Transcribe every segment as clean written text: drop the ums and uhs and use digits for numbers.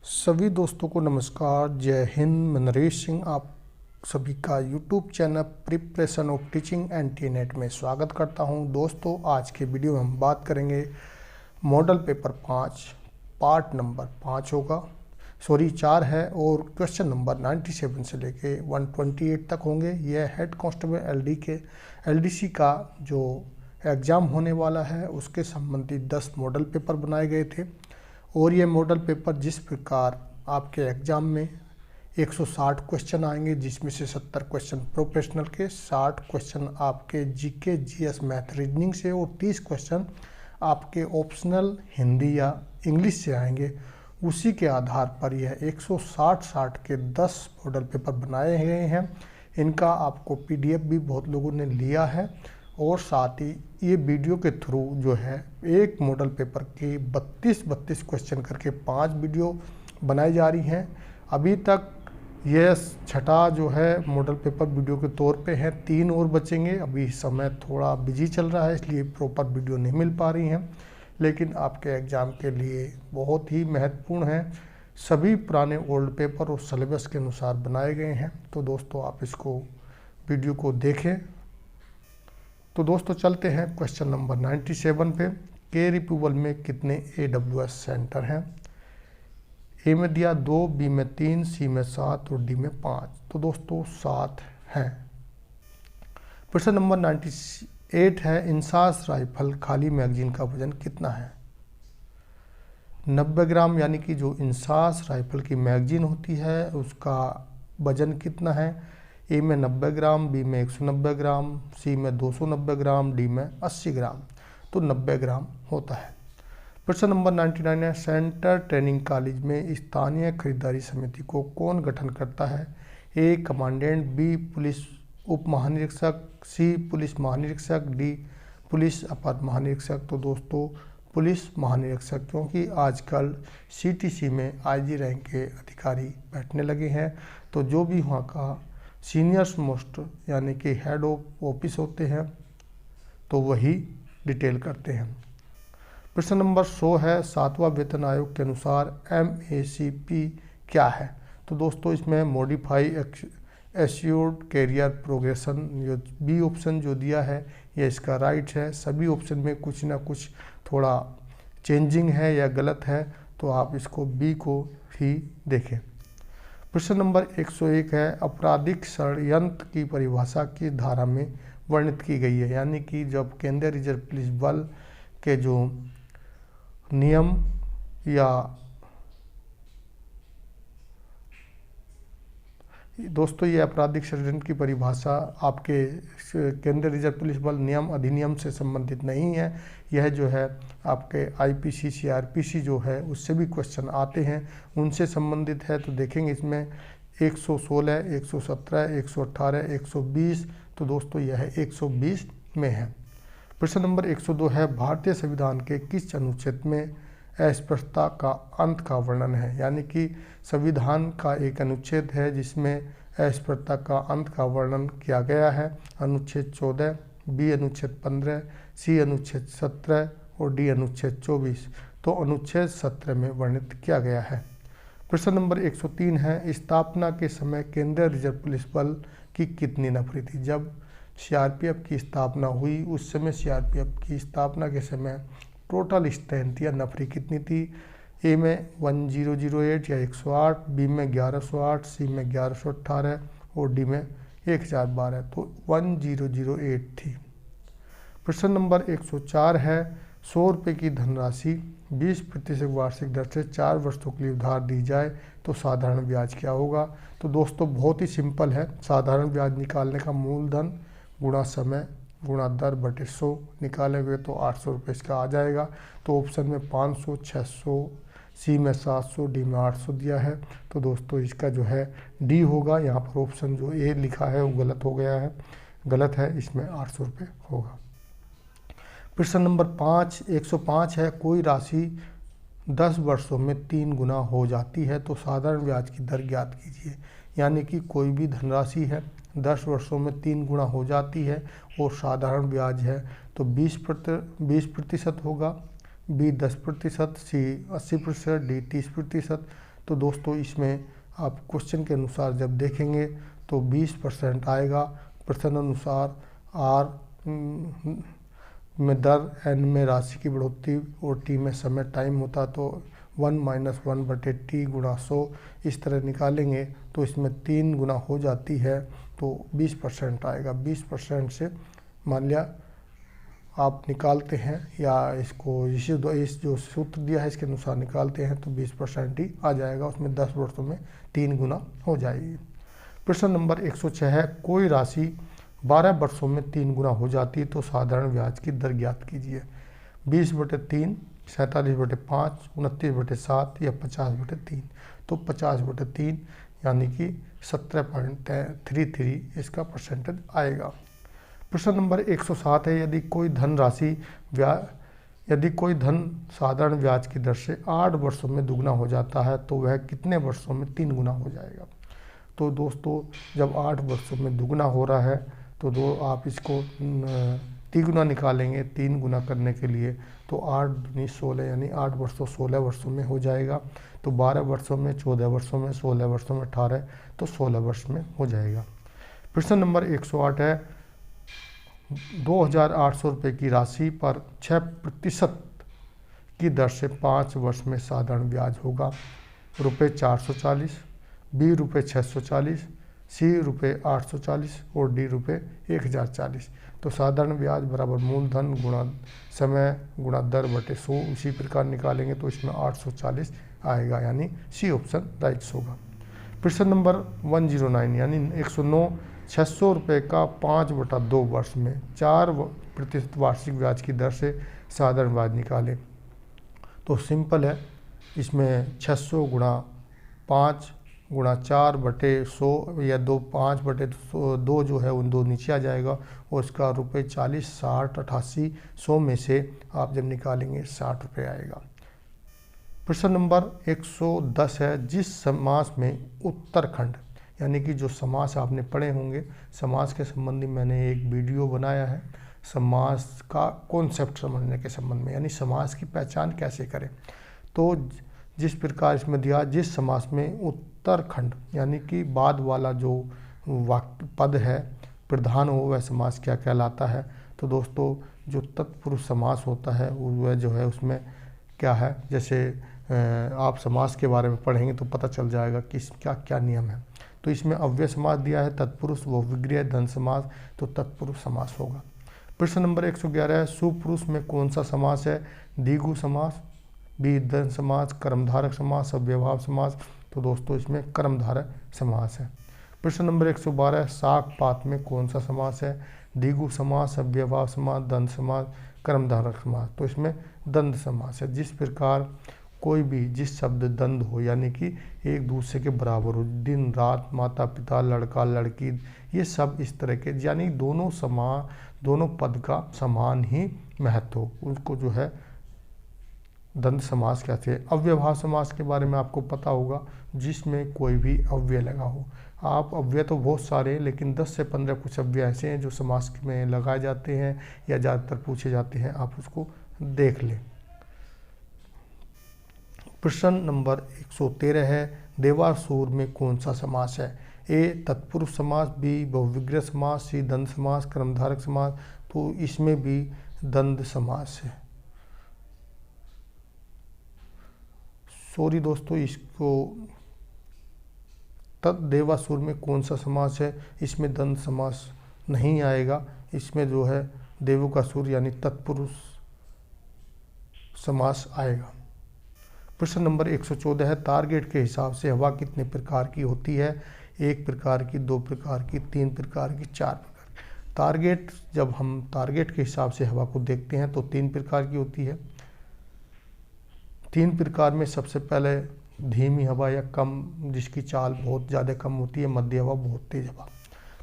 सभी दोस्तों को नमस्कार। जय हिंद। मैं नरेश सिंह आप सभी का YouTube channel preparation of teaching and TNET में स्वागत करता हूं। दोस्तों, आज के वीडियो में हम बात करेंगे मॉडल पेपर 5 पार्ट नंबर 5 होगा, 4 है और क्वेश्चन नंबर 97 से लेके 128 तक होंगे। यह हेड कांस्टेबल एलडीसी का जो एग्ज़ाम होने वाला है उसके संबंधित 10 मॉडल पेपर बनाए गए थे। और ये मॉडल पेपर जिस प्रकार आपके एग्ज़ाम में 160 क्वेश्चन आएंगे, जिसमें से 70 क्वेश्चन प्रोफेशनल के, 60 क्वेश्चन आपके जीके जीएस मैथ रीजनिंग से और 30 क्वेश्चन आपके ऑप्शनल हिंदी या इंग्लिश से आएंगे। उसी के आधार पर यह 160 के 10 मॉडल पेपर बनाए गए हैं। इनका आपको पीडीएफ भी बहुत लोगों ने लिया है और साथ ही ये वीडियो के थ्रू जो है एक मॉडल पेपर के 32 क्वेश्चन करके 5 वीडियो बनाई जा रही हैं। अभी तक यह छठा जो है मॉडल पेपर वीडियो के तौर पे है, 3 और बचेंगे। अभी समय थोड़ा बिजी चल रहा है इसलिए प्रॉपर वीडियो नहीं मिल पा रही हैं, लेकिन आपके एग्ज़ाम के लिए बहुत ही महत्वपूर्ण है। सभी पुराने ओल्ड पेपर और सिलेबस के अनुसार बनाए गए हैं। तो दोस्तों, आप इसको वीडियो को देखें। तो दोस्तों, चलते हैं क्वेश्चन नंबर 97 पे। के रिप्यूबल में कितने AWS सेंटर हैं? ए में दिया 2, बी में 3, सी में 7 और डी में 5। तो दोस्तों 7 हैं। प्रश्न नंबर 98 है, इंसास राइफल खाली मैगजीन का वजन कितना है? 90 ग्राम, यानी कि जो इंसास राइफल की मैगजीन होती है उसका वजन कितना है? ए में 90 ग्राम, बी में 190 ग्राम, सी में 290 ग्राम, डी में 80 ग्राम। तो 90 ग्राम होता है। प्रश्न नंबर 99 है, सेंटर ट्रेनिंग कॉलेज में स्थानीय खरीदारी समिति को कौन गठन करता है? ए कमांडेंट, बी पुलिस उप महानिरीक्षक, सी पुलिस महानिरीक्षक, डी पुलिस अपर महानिरीक्षक। तो दोस्तों पुलिस महानिरीक्षक, क्योंकि आजकल CTC में IG रैंक के अधिकारी बैठने लगे हैं, तो जो भी वहाँ का सीनियर्स मोस्ट यानी कि हेड ऑफ ऑफिस होते हैं तो वही डिटेल करते हैं। प्रश्न नंबर 100 है, 7वां वेतन आयोग के अनुसार MACP क्या है? तो दोस्तों इसमें मॉडिफाई एश्योर्ड कैरियर प्रोग्रेशन, जो बी ऑप्शन जो दिया है यह इसका राइट है। सभी ऑप्शन में कुछ ना कुछ थोड़ा चेंजिंग है या गलत है, तो आप इसको बी को ही देखें। प्रश्न नंबर 101 है, आपराधिक षड्यंत्र की परिभाषा की धारा में वर्णित की गई है? यानी कि जब केंद्रीय रिजर्व पुलिस बल के जो नियम या दोस्तों ये आपराधिक षड्यंत्र की परिभाषा आपके केंद्रीय रिजर्व पुलिस बल नियम अधिनियम से संबंधित नहीं है। यह जो है आपके IPC CRPC जो है उससे भी क्वेश्चन आते हैं, उनसे संबंधित है। तो देखेंगे इसमें 116, 117, 118, 120। तो दोस्तों यह 120 में है। प्रश्न नंबर 102 है, भारतीय संविधान के किस अनुच्छेद में अस्पृश्यता का अंत का वर्णन है? यानी कि संविधान का एक अनुच्छेद है जिसमें अस्पृश्यता का अंत का वर्णन किया गया है। अनुच्छेद 14, बी अनुच्छेद 15, सी अनुच्छेद 17 और डी अनुच्छेद 24। तो अनुच्छेद 17 में वर्णित किया गया है। प्रश्न नंबर 103 है, स्थापना के समय केंद्रीय रिजर्व पुलिस बल की कितनी नफरी थी? जब CRPF की स्थापना हुई उस समय CRPF की स्थापना के समय टोटल स्ट्रेंथ या नफरी कितनी थी? ए में 1008 या 108, बी में 1108, सी में 1118 और डी में 1012। तो 1008 थी। प्रश्न नंबर 104 है, 100 रुपये की धनराशि 20% वार्षिक दर से 4 वर्षों के लिए उधार दी जाए तो साधारण ब्याज क्या होगा? तो दोस्तों बहुत ही सिंपल है। साधारण ब्याज निकालने का मूलधन गुणा समय गुणा दर बटे 100 निकालेंगे तो 800 रुपये इसका आ जाएगा। तो ऑप्शन में 500, 600, सी में 700, डी में 800 दिया है। तो दोस्तों इसका जो है डी होगा। यहाँ पर ऑप्शन जो ए लिखा है वो गलत हो गया है, गलत है, इसमें 800 रुपये होगा। प्रश्न नंबर 105 है, कोई राशि 10 वर्षों में 3 गुना हो जाती है तो साधारण ब्याज की दर ज्ञात कीजिए। यानी कि कोई भी धनराशि है 10 वर्षों में 3 गुना हो जाती है और साधारण ब्याज है तो 20% होगा, बी 10%, सी 80%, डी 30%। तो दोस्तों इसमें आप क्वेश्चन के अनुसार जब देखेंगे तो 20% आएगा। प्रश्न अनुसार आर में दर, एन में राशि की बढ़ोतरी और टी में समय टाइम होता तो 1 - 1/t गुणा 100 इस तरह निकालेंगे तो इसमें 3 गुना हो जाती है तो 20% आएगा। 20% से मान लिया आप निकालते हैं या इसको इस जो सूत्र दिया है इसके अनुसार निकालते हैं तो 20% ही आ जाएगा, उसमें 10 वर्षों में 3 गुना हो जाएगी। प्रश्न नंबर 106 है, कोई राशि 12 वर्षों में 3 गुना हो जाती तो साधारण ब्याज की दर ज्ञात कीजिए। 20/3, 47/5, 29/7 या 50/3। तो 50/3 यानी कि 17.33 इसका परसेंटेज आएगा। प्रश्न नंबर 107 है, यदि कोई धन साधारण ब्याज की दर से 8 वर्षों में दुगना हो जाता है तो वह कितने वर्षों में 3 गुना हो जाएगा। तो दोस्तों जब 8 वर्षों में दुगना हो रहा है तो आप इसको तिगुना निकालेंगे 3 गुना करने के लिए तो 8 दूनी 16 यानी 8 वर्षों 16 वर्षों में हो जाएगा। तो 12 वर्षों में, 14 वर्षों में, 16 वर्षों में 18 तो 16 वर्ष में हो जाएगा। प्रश्न नंबर 108 है, 2800 रुपये की राशि पर 6% की दर से 5 वर्ष में साधारण ब्याज होगा। रुपये 440, बी रुपये 640, सी रुपये 840 और डी रुपये 1040। तो साधारण ब्याज बराबर मूलधन गुणा समय गुणा दर बटे 100 उसी प्रकार निकालेंगे तो इसमें 840 आएगा, यानी सी ऑप्शन राइट होगा। प्रश्न नंबर 109 यानी 109, 600 रुपये का 5/2 वर्ष में 4% वार्षिक ब्याज की दर से साधारण ब्याज निकालें। तो सिंपल है, इसमें 600 गुणा 5 गुणा 4/100 या 5/2 जो है उन दो नीचे आ जाएगा और उसका रुपये 40, 60, 88, 100 में से आप जब निकालेंगे 60 रुपये आएगा। प्रश्न नंबर 110 है, जिस समास में उत्तरखंड यानी कि जो समास आपने पढ़े होंगे, समास के संबंधी मैंने एक वीडियो बनाया है समास का कॉन्सेप्ट समझने के संबंध में, यानी समास की पहचान कैसे करें। तो जिस प्रकार इसमें दिया, जिस समास में उत्तरखंड यानी कि बाद वाला जो वाक्य पद है प्रधान हो वह समास क्या कहलाता है। तो दोस्तों जो तत्पुरुष समास होता है वह जो है उसमें क्या है, जैसे आप समास के बारे में पढ़ेंगे तो पता चल जाएगा कि इसका क्या नियम है। तो इसमें अव्यय समास दिया है, तत्पुरुष, बहुविग्रह, द्वंद्व समास, तो तत्पुरुष समास होगा। प्रश्न नंबर 111 है, सुपुरुष में कौन सा समास है। द्विगु समास, बी द्वंद्व समास, कर्मधारक समास, अव्ययभाव समास। तो दोस्तों इसमें कर्मधारक समास है। प्रश्न नंबर 112 है, साग पात में कौन सा समास है। द्विगु समास, अव्ययभाव समास, द्वंद्व समास, कर्मधारक समास। तो इसमें द्वंद्व समास है। जिस प्रकार कोई भी जिस शब्द द्वंद्व हो यानी कि एक दूसरे के बराबर हो, दिन रात, माता पिता, लड़का लड़की, ये सब इस तरह के, यानी दोनों पद का समान ही महत्व हो, उनको जो है द्वंद्व समास कहते हैं। अव्ययभाव समास के बारे में आपको पता होगा, जिसमें कोई भी अव्यय लगा हो। आप अव्यय तो बहुत सारे लेकिन 10 से 15 कुछ अव्यय ऐसे हैं जो समास में लगाए जाते हैं या ज़्यादातर पूछे जाते हैं, आप उसको देख लें। प्रश्न नंबर 113 है, देवासुर में कौन सा समास है। ए तत्पुरुष समास, बी बहुविग्रह समास, सी द्वंद्व समास, कर्मधारक समास। तो इसमें भी द्वंद्व समास है। सॉरी दोस्तों, इसको देवासुर में कौन सा समास है, इसमें द्वंद्व समास नहीं आएगा। इसमें जो है देवों का सुर यानी तत्पुरुष समास आएगा। प्रश्न नंबर 114 है, टारगेट के हिसाब से हवा कितने प्रकार की होती है। 1 प्रकार की, 2 प्रकार की, 3 प्रकार की, 4 प्रकार की। टारगेट, जब हम टारगेट के हिसाब से हवा को देखते हैं तो 3 प्रकार की होती है। 3 प्रकार में सबसे पहले धीमी हवा या कम, जिसकी चाल बहुत ज़्यादा कम होती है, मध्य हवा, बहुत तेज हवा।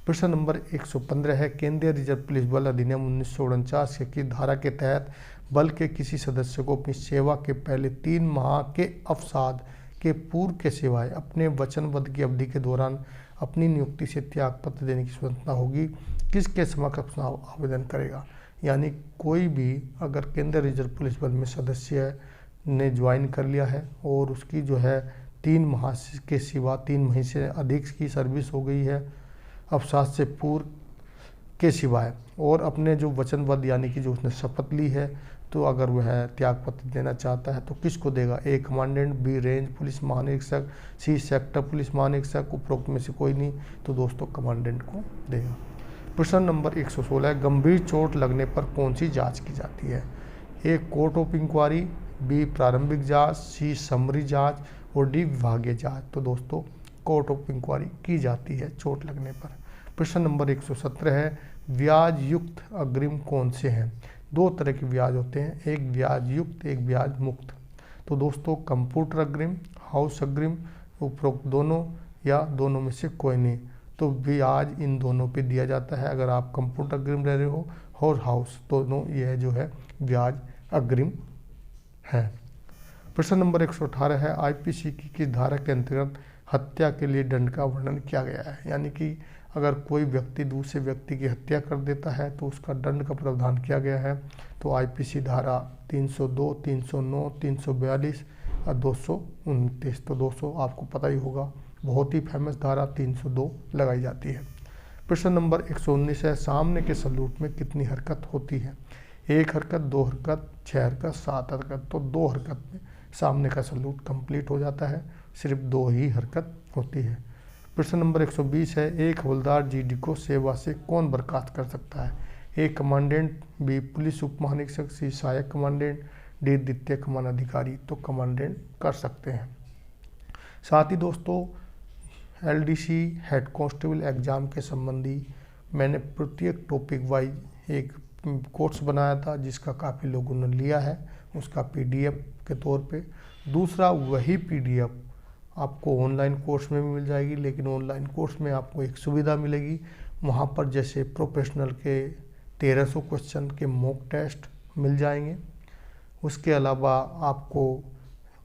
प्रश्न नंबर 115 है, केंद्रीय रिजर्व पुलिस बल अधिनियम 1949 की धारा के तहत बल के किसी सदस्य को अपनी सेवा के पहले 3 माह के अवसाद के पूर्व के सिवाय अपने वचनबद्ध की अवधि के दौरान अपनी नियुक्ति से त्यागपत्र देने की स्वतंत्रता होगी। किसके समक्ष अपना आवेदन करेगा। यानी कोई भी अगर केंद्रीय रिजर्व पुलिस बल में सदस्य ने ज्वाइन कर लिया है और उसकी जो है 3 माह के सिवा 3 महीने से अधिक की सर्विस हो गई है, अवसाद से पूर्व के सिवाय, और अपने जो वचनबद्ध यानी कि जो उसने शपथ ली है, तो अगर वह त्यागपत्र देना चाहता है तो किसको देगा? ए कमांडेंट, बी रेंज पुलिस महानिरीक्षक, सी सेक्टर पुलिस महानिरीक्षक, उपरोक्त में से कोई नहीं, तो दोस्तों कमांडेंट को देगा। प्रश्न नंबर 116, गंभीर चोट लगने पर कौन सी जांच की जाती है? A court of inquiry, B प्रारंभिक जांच, सी समरी जांच और डी विभागीय जांच। तो दोस्तों कोर्ट ऑफ इंक्वायरी की जाती है चोट लगने पर। प्रश्न नंबर 117 है, ब्याज युक्त अग्रिम कौन से हैं? 2 तरह के ब्याज होते हैं, एक ब्याज युक्त, एक ब्याज मुक्त। तो दोस्तों कंप्यूटर अग्रिम, हाउस अग्रिम, उपरोक्त दोनों या दोनों में से कोई नहीं, तो ब्याज इन दोनों पे दिया जाता है। अगर आप कंप्यूटर अग्रिम ले रहे हो और हाउस, दोनों यह जो है ब्याज अग्रिम है। प्रश्न नंबर 118 है, आईपीसी की किस धारा के अंतर्गत हत्या के लिए दंड का वर्णन किया गया है? यानी कि अगर कोई व्यक्ति दूसरे व्यक्ति की हत्या कर देता है तो उसका दंड का प्रावधान किया गया है। तो आईपीसी धारा 302, 309, 342 और 229। तो दोस्तों आपको पता ही होगा, बहुत ही फेमस धारा 302 लगाई जाती है। प्रश्न नंबर 119 है, सामने के सलूट में कितनी हरकत होती है? 1 हरकत, 2 हरकत, 6 हरकत, 7 हरकत। तो 2 हरकत में सामने का सलूट कंप्लीट हो जाता है, सिर्फ 2 ही हरकत होती है। प्रश्न नंबर 120 है, एक हवलदार जीडी को सेवा से कौन बर्खास्त कर सकता है? ए कमांडेंट, बी पुलिस उप महानिरीक्षक, सी सहायक कमांडेंट, डी द्वितीय कमान अधिकारी। तो कमांडेंट कर सकते हैं। साथ ही दोस्तों एलडीसी हेड कांस्टेबल एग्जाम के संबंधी मैंने प्रत्येक टॉपिक वाइज एक कोर्स बनाया था, जिसका काफ़ी लोगों ने लिया है, उसका पीडीएफ के तौर पे। दूसरा वही पीडीएफ आपको ऑनलाइन कोर्स में भी मिल जाएगी, लेकिन ऑनलाइन कोर्स में आपको एक सुविधा मिलेगी, वहाँ पर जैसे प्रोफेशनल के 1300 क्वेश्चन के मॉक टेस्ट मिल जाएंगे। उसके अलावा आपको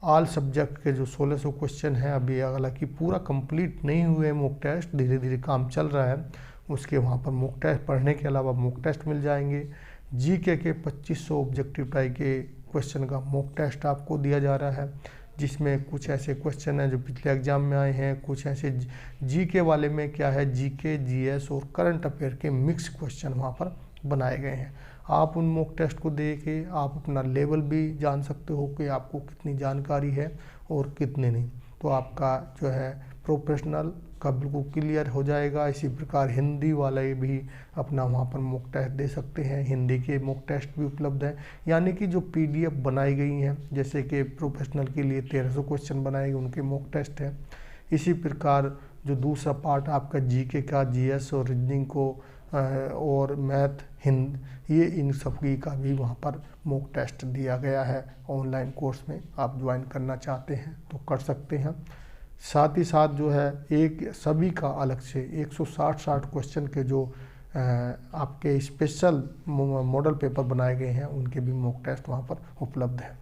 ऑल सब्जेक्ट के जो 1600 क्वेश्चन हैं, अभी हालांकि पूरा कंप्लीट नहीं हुए मॉक टेस्ट, धीरे धीरे काम चल रहा है, उसके वहाँ पर मॉक टेस्ट पढ़ने के अलावा मॉक टेस्ट मिल जाएंगे। जीके के 2500 ऑब्जेक्टिव टाइप के क्वेश्चन का मॉक टेस्ट आपको दिया जा रहा है, जिसमें कुछ ऐसे क्वेश्चन हैं जो पिछले एग्जाम में आए हैं, कुछ ऐसे जीके वाले में क्या है, जीके, जीएस और करंट अफेयर के मिक्स क्वेश्चन वहाँ पर बनाए गए हैं। आप उन मॉक टेस्ट को दे के आप अपना लेवल भी जान सकते हो कि आपको कितनी जानकारी है और कितनी नहीं। तो आपका जो है प्रोफेशनल का बिल्कुल क्लियर हो जाएगा। इसी प्रकार हिंदी वाले भी अपना वहाँ पर मॉक टेस्ट दे सकते हैं, हिंदी के मॉक टेस्ट भी उपलब्ध हैं। यानी कि जो पीडीएफ बनाई गई हैं, जैसे कि प्रोफेशनल के लिए 1300 क्वेश्चन बनाए गए, उनके मॉक टेस्ट हैं। इसी प्रकार जो दूसरा पार्ट आपका जीके का, जीएस और रीजनिंग को और मैथ, हिंद, ये इन सभी का भी वहाँ पर मॉक टेस्ट दिया गया है। ऑनलाइन कोर्स में आप ज्वाइन करना चाहते हैं तो कर सकते हैं। साथ ही साथ जो है एक सभी का अलग से 160 क्वेश्चन के जो आपके स्पेशल मॉडल पेपर बनाए गए हैं, उनके भी मॉक टेस्ट वहाँ पर उपलब्ध है।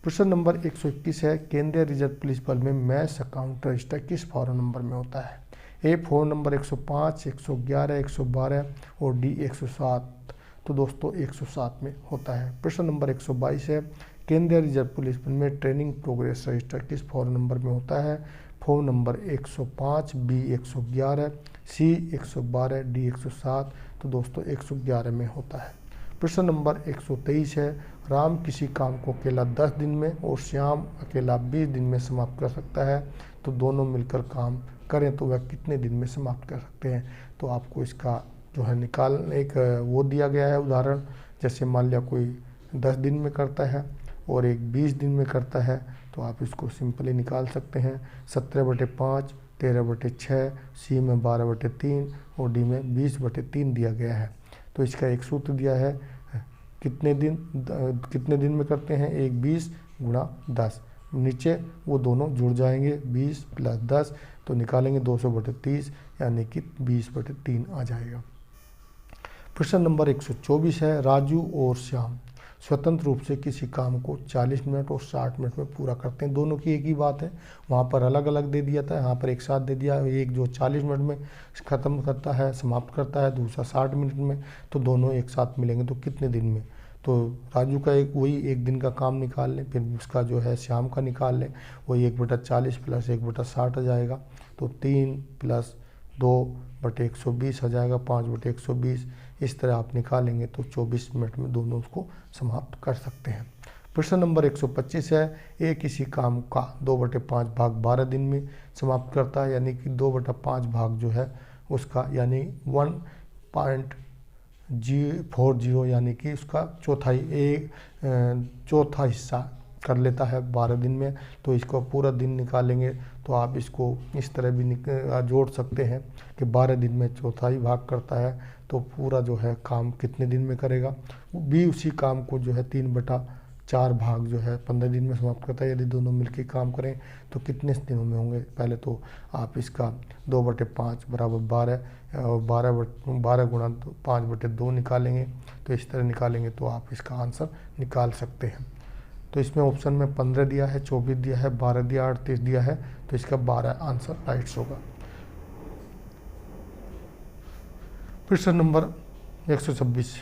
प्रश्न नंबर 121 है, केंद्रीय रिजर्व पुलिस बल में मैस अकाउंट रजिस्टर किस फॉर्म नंबर में होता है? ए फॉर्म नंबर 105, 111, 112 और डी 107। तो दोस्तों 107 में होता है। प्रश्न नंबर 122 है, केंद्रीय रिजर्व पुलिस बल में ट्रेनिंग प्रोग्रेस रजिस्टर किस फॉर्म नंबर में होता है? फॉर्म नंबर 105, बी 111, सी 112, डी 107। तो दोस्तों 111 में होता है। प्रश्न नंबर 123 है, राम किसी काम को अकेला 10 दिन में और श्याम अकेला 20 दिन में समाप्त कर सकता है, तो दोनों मिलकर काम करें तो वह कितने दिन में समाप्त कर सकते हैं? तो आपको इसका जो है एक वो दिया गया है उदाहरण, जैसे मान लिया कोई 10 दिन में करता है और एक 20 दिन में करता है, तो आप इसको सिंपली निकाल सकते हैं। 17/5, 13/6, सी में 12/3 और डी में 20/3 दिया गया है। तो इसका एक सूत्र दिया है, कितने दिन में करते हैं, एक 20 गुणा 10, नीचे वो दोनों जुड़ जाएंगे, 20 + 10, तो निकालेंगे 200/30, यानी कि 20/3 आ जाएगा। प्रश्न नंबर 124 है, राजू और श्याम स्वतंत्र रूप से किसी काम को 40 मिनट और 60 मिनट में पूरा करते हैं। दोनों की एक ही बात है, वहाँ पर अलग अलग दे दिया था, यहाँ पर एक साथ दे दिया। एक जो 40 मिनट में ख़त्म करता है, समाप्त करता है, दूसरा 60 मिनट में, तो दोनों एक साथ मिलेंगे तो कितने दिन में? तो राजू का एक वही एक दिन का काम निकाल लें, फिर उसका जो है श्याम का निकाल लें, वही 1/40 प्लस 1/60 आ जाएगा। तो 3 + 2/120 आ जाएगा, 5/120। इस तरह आप निकालेंगे तो 24 मिनट में दोनों उसको समाप्त कर सकते हैं। प्रश्न नंबर 125 है, ए किसी काम का 2/5 भाग 12 दिन में समाप्त करता है, यानी कि 2/5 भाग जो है उसका, यानी 1.040, यानी कि उसका चौथा हिस्सा कर लेता है 12 दिन में। तो इसको पूरा दिन निकालेंगे तो आप इसको इस तरह भी जोड़ सकते हैं कि 12 दिन में चौथाई भाग करता है, तो पूरा जो है काम कितने दिन में करेगा। भी उसी काम को जो है 3/4 भाग जो है 15 दिन में समाप्त करता है। यदि दोनों मिलकर काम करें तो कितने दिनों में होंगे। पहले तो आप इसका 2/5 बराबर 12 और 12 गुणा 5/2 निकालेंगे। तो इस तरह निकालेंगे तो आप इसका आंसर निकाल सकते हैं। तो इसमें ऑप्शन में 15 दिया है, 24 दिया है, 12 दिया, 38 दिया है, तो इसका 12 आंसर राइट होगा। प्रश्न नंबर 126,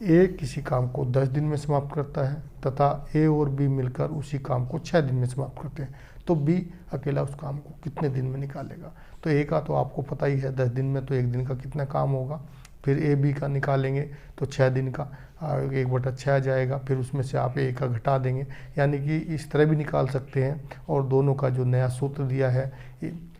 ए किसी काम को 10 दिन में समाप्त करता है तथा ए और बी मिलकर उसी काम को 6 दिन में समाप्त करते हैं, तो बी अकेला उस काम को कितने दिन में निकालेगा। तो ए का तो आपको पता ही है 10 दिन में, तो एक दिन का कितना काम होगा। फिर ए बी का निकालेंगे तो 6 दिन का 1/6 आ जाएगा, फिर उसमें से आप ए का घटा देंगे, यानी कि इस तरह भी निकाल सकते हैं। और दोनों का जो नया सूत्र दिया है,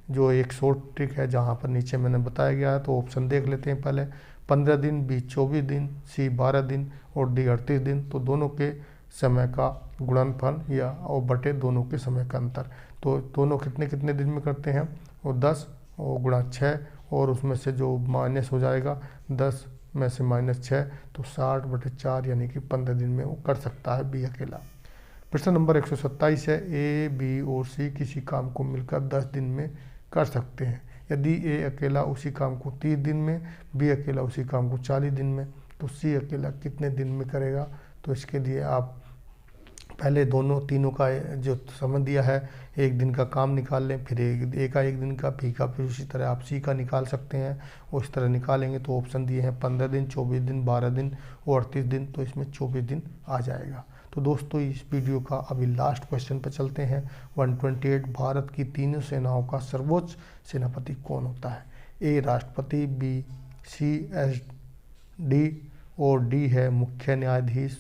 जो एक शॉर्ट ट्रिक है जहाँ पर नीचे मैंने बताया गया है, तो ऑप्शन देख लेते हैं पहले। 15 दिन, बी 24 दिन, सी 12 दिन और डी 38 दिन। तो दोनों के समय का गुणनफल या और बटे दोनों के समय का अंतर, तो दोनों कितने कितने दिन में करते हैं, वो 10 और गुणा 6, और उसमें से जो माइनस हो जाएगा 10 में से -6, तो 60/4, यानी कि 15 दिन में वो कर सकता है बी अकेला। प्रश्न नंबर 127 है, ए बी और सी किसी काम को मिलकर 10 दिन में कर सकते हैं। यदि ए अकेला उसी काम को 30 दिन में, बी अकेला उसी काम को 40 दिन में, तो सी अकेला कितने दिन में करेगा। तो इसके लिए आप पहले तीनों का जो समय दिया है, एक दिन का काम निकाल लें, फिर ए का एक दिन का, बी का, फिर उसी तरह आप सी का निकाल सकते हैं। उस तरह निकालेंगे तो ऑप्शन दिए हैं 15 दिन, 24 दिन, 12 दिन और 38 दिन, तो इसमें 24 दिन आ जाएगा। तो दोस्तों इस वीडियो का अभी लास्ट क्वेश्चन पर चलते हैं। 128, भारत की तीनों सेनाओं का सर्वोच्च सेनापति कौन होता है। ए राष्ट्रपति, बी CSD और डी है मुख्य न्यायाधीश,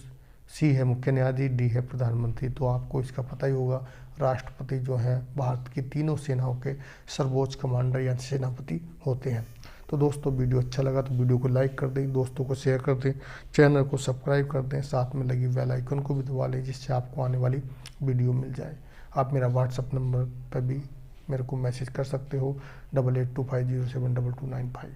सी है मुख्य न्यायाधीश, डी है प्रधानमंत्री। तो आपको इसका पता ही होगा, राष्ट्रपति जो है भारत की तीनों सेनाओं के सर्वोच्च कमांडर या सेनापति होते हैं। तो दोस्तों वीडियो अच्छा लगा तो वीडियो को लाइक कर दें, दोस्तों को शेयर कर दें, चैनल को सब्सक्राइब कर दें, साथ में लगी बेल आइकन को भी दबा लें, जिससे आपको आने वाली वीडियो मिल जाए। आप मेरा व्हाट्सअप नंबर पर भी मेरे को मैसेज कर सकते हो 8825072295,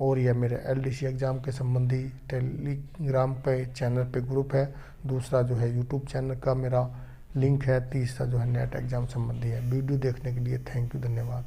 और यह मेरे LDC एग्ज़ाम के संबंधी टेलीग्राम पे चैनल पे ग्रुप है। दूसरा जो है यूट्यूब चैनल का मेरा लिंक है। तीसरा जो है नेट एग्ज़ाम संबंधी है। वीडियो देखने के लिए थैंक यू, धन्यवाद।